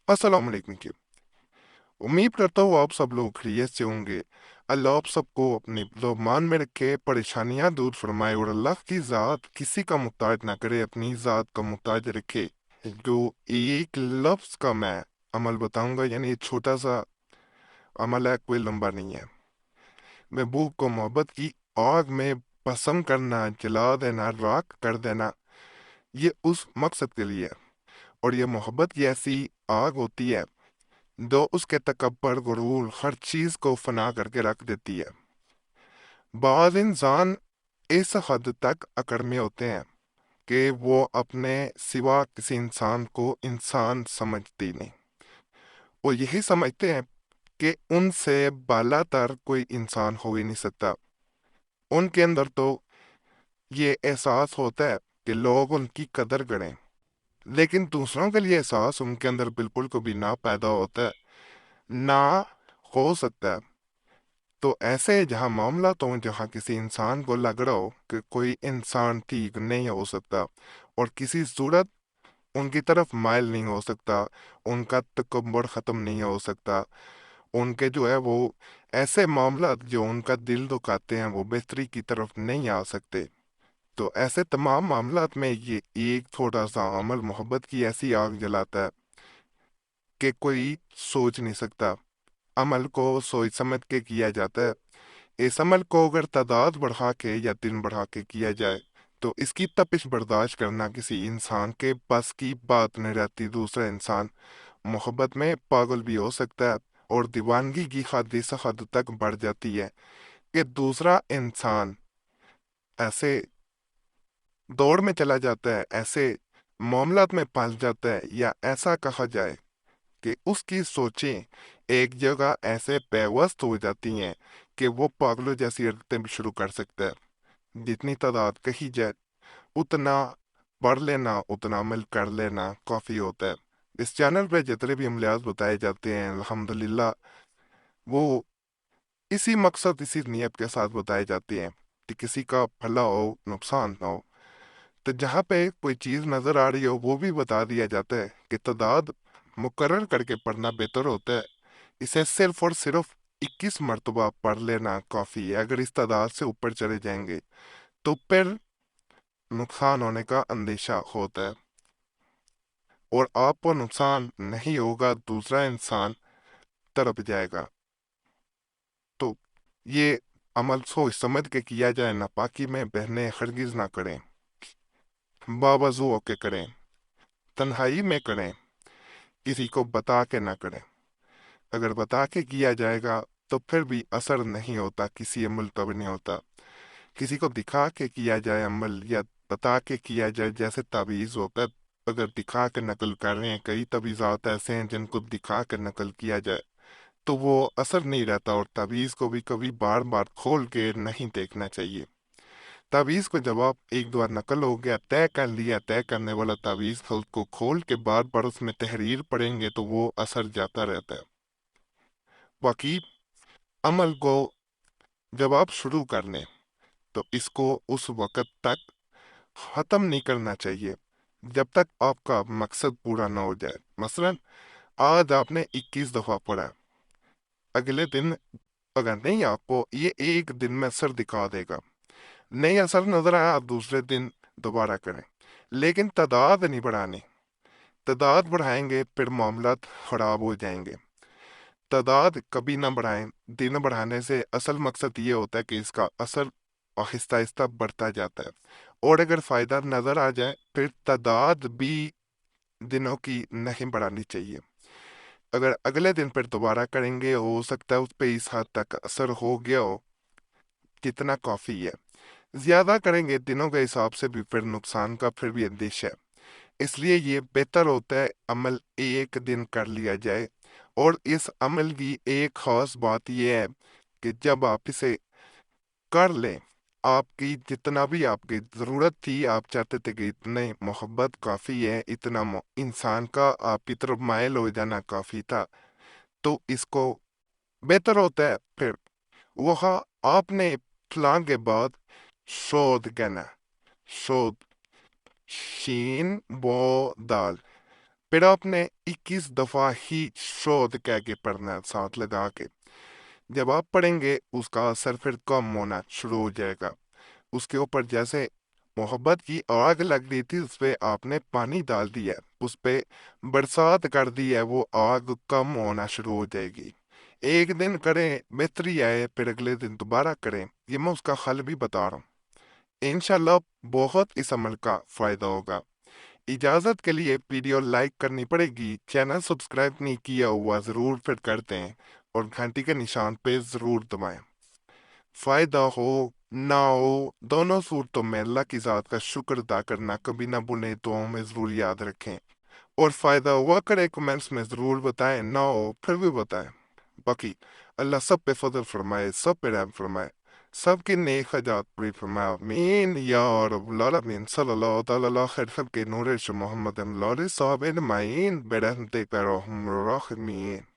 अस्सलाम वालेकुम की उम्मीद करता हूँ आप सब लोग खैरियत से होंगे। अल्लाह आप सबको अपने मान में रखे, परेशानियां दूर फरमाए और अल्लाह की ज़ात किसी का मुहताज ना करे, अपनी ज़ात का मुहताज रखे। जो एक लफ्ज़ का मैं अमल बताऊंगा, यानी ये छोटा सा अमल है, कोई लंबा नहीं है। महबूब को मोहब्बत की आग में पसंद करना, जला देना, राख कर देना, ये उस मकसद के लिए है। और ये मोहब्बत की ऐसी आग होती है जो उसके तकब्बर, गुरूर, हर चीज को फना करके रख देती है। बाज इंसान इस हद तक अकड़ में होते हैं कि वो अपने सिवा किसी इंसान को इंसान समझती नहीं। वो यही समझते हैं कि उनसे बालातर कोई इंसान हो ही नहीं सकता। उनके अंदर तो ये एहसास होता है कि लोग उनकी कदर करें, लेकिन दूसरों के लिए एहसास उनके अंदर बिल्कुल कभी ना पैदा होता है, ना हो सकता है। तो ऐसे जहाँ मामला तो जहाँ किसी इंसान को लग रहा हो कि कोई इंसान ठीक नहीं हो सकता और किसी सूरत उनकी तरफ माइल नहीं हो सकता, उनका तकब्बर ख़त्म नहीं हो सकता, उनके जो है वो ऐसे मामला जो उनका दिल दुखाते हैं वो बेहतरी की तरफ नहीं आ सकते। तो ऐसे तमाम मामलात में ये एक थोड़ा सा अमल मोहब्बत की ऐसी आग जलाता है कि कोई सोच नहीं सकता। अमल को सोच समझ के किया जाता है। इस अमल को अगर तादाद बढ़ा के या दिन बढ़ा के किया जाए तो इसकी तपिश बर्दाश्त करना किसी इंसान के बस की बात नहीं रहती। दूसरा इंसान मोहब्बत में पागल भी हो सकता है और दीवानगी की हद इस हद तक बढ़ जाती है कि दूसरा इंसान ऐसे दौड़ में चला जाता है, ऐसे मामलात में फंस जाता है, या ऐसा कहा जाए कि उसकी सोचें एक जगह ऐसे पेवस्त हो जाती हैं कि वो पागलों जैसी हरकतें भी शुरू कर सकता है। जितनी तादाद कही जाए उतना पढ़ लेना, उतना अमल कर लेना काफ़ी होता है। इस चैनल पे जितने भी अमलियात बताए जाते हैं अल्हम्दुलिल्लाह वो इसी मकसद, इसी नियत के साथ बताए जाते हैं कि किसी का भला हो, नुकसान ना हो। तो जहाँ पे कोई चीज़ नज़र आ रही हो वो भी बता दिया जाता है कि तादाद मुकर्रर करके पढ़ना बेहतर होता है। इसे सिर्फ और सिर्फ 21 मरतबा पढ़ लेना काफ़ी है। अगर इस तादाद से ऊपर चले जाएंगे तो फिर नुकसान होने का अंदेशा होता है, और आपको नुकसान नहीं होगा, दूसरा इंसान तड़प जाएगा। तो ये अमल सोच समझ के किया जाए। नापाकी में बहने हरगिज ना करें, बावजू होके करें, तन्हाई में करें, किसी को बता के ना करें। अगर बता के किया जाएगा तो फिर भी असर नहीं होता, किसी अमल का भी नहीं होता। किसी को दिखा के किया जाए अमल या बता के किया जाए, जैसे तावीज़ होता है, अगर दिखा के नकल कर रहे हैं, कई तवीज़ात ऐसे हैं जिनको दिखा कर नकल किया जाए तो वो असर नहीं रहता। और तावीज़ को भी कभी बार बार खोल के नहीं देखना चाहिए। तावीज़ को जब आप एक दो बार नकल हो गया, तय कर लिया, तय करने वाला तावीज़ को खोल के बार बार उसमें तहरीर पढ़ेंगे तो वो असर जाता रहता है। बाकी अमल को जब आप शुरू कर लें तो इसको उस वक़्त तक ख़त्म नहीं करना चाहिए जब तक आपका मकसद पूरा ना हो जाए। मसलन आज आपने 21 दफ़ा पढ़ा, अगले दिन अगर नहीं, आपको ये एक दिन में असर दिखा देगा, नहीं असर नजर आया, आप दूसरे दिन दोबारा करें, लेकिन तादाद नहीं बढ़ानी। तादाद बढ़ाएंगे फिर मामला खराब हो जाएंगे। तादाद कभी ना बढ़ाएं। दिन बढ़ाने से असल मकसद ये होता है कि इसका असर आहिस्ता आहिस्ता बढ़ता जाता है। और अगर फायदा नजर आ जाए फिर तादाद भी दिनों की नहीं बढ़ानी चाहिए। अगर अगले दिन फिर दोबारा करेंगे, हो सकता है उस पे इस हद तक असर हो गया हो, कितना काफी है। ज्यादा करेंगे दिनों के हिसाब से भी फिर नुकसान का फिर भी अंदेशा है। इसलिए ये बेहतर होता है अमल एक दिन कर लिया जाए। और इस अमल की एक खास बात यह है कि जब आप इसे कर लें, आपकी जितना भी आपकी ज़रूरत थी, आप चाहते थे कि इतने मोहब्बत काफ़ी है, इतना इंसान का आपकी तरफ मायल हो जाना काफ़ी था, तो इसको बेहतर होता है फिर वह आपने फलां के बाद शोध कहना, शोध, शीन बो दाल, پھر آپ نے 21 دفعہ ہی شود کہہ کے پڑھنا ہے ساتھ لگا کے. جب آپ پڑھیں گے اس کا اثر پھر کم ہونا شروع ہو جائے گا. اس کے اوپر جیسے محبت کی آگ لگ رہی تھی اس پہ آپ نے پانی ڈال دیا، اس پہ برسات کر دی ہے، وہ آگ کم ہونا شروع ہو جائے گی. ایک دن کریں بہتری آئے پھر اگلے دن دوبارہ کریں. یہ میں اس کا حل بھی بتا رہا ہوں. انشاءاللہ بہت اس عمل کا فائدہ ہوگا. اجازت کے لیے ویڈیو لائک کرنی پڑے گی، چینل سبسکرائب نہیں کیا ہوا ضرور پھر کر دیں اور گھنٹی کے نشان پہ ضرور دبائیں. فائدہ ہو نہ ہو دونوں صورتوں میں اللہ کی ذات کا شکر ادا کرنا کبھی نہ بھولیں، دعاؤں میں ضرور یاد رکھیں. اور فائدہ ہوا کرے کمنٹس میں ضرور بتائیں، نہ ہو پھر بھی بتائیں. باقی اللہ سب پہ فضل فرمائے، سب پہ رحم فرمائے، سب کی نیک حاجات پوری فرمائے. آمین یا رب العالمین. صلی اللہ تعالی علی خیر خلق نور محمد صحابہ اجمعین برحمتک یا ارحم الراحمین.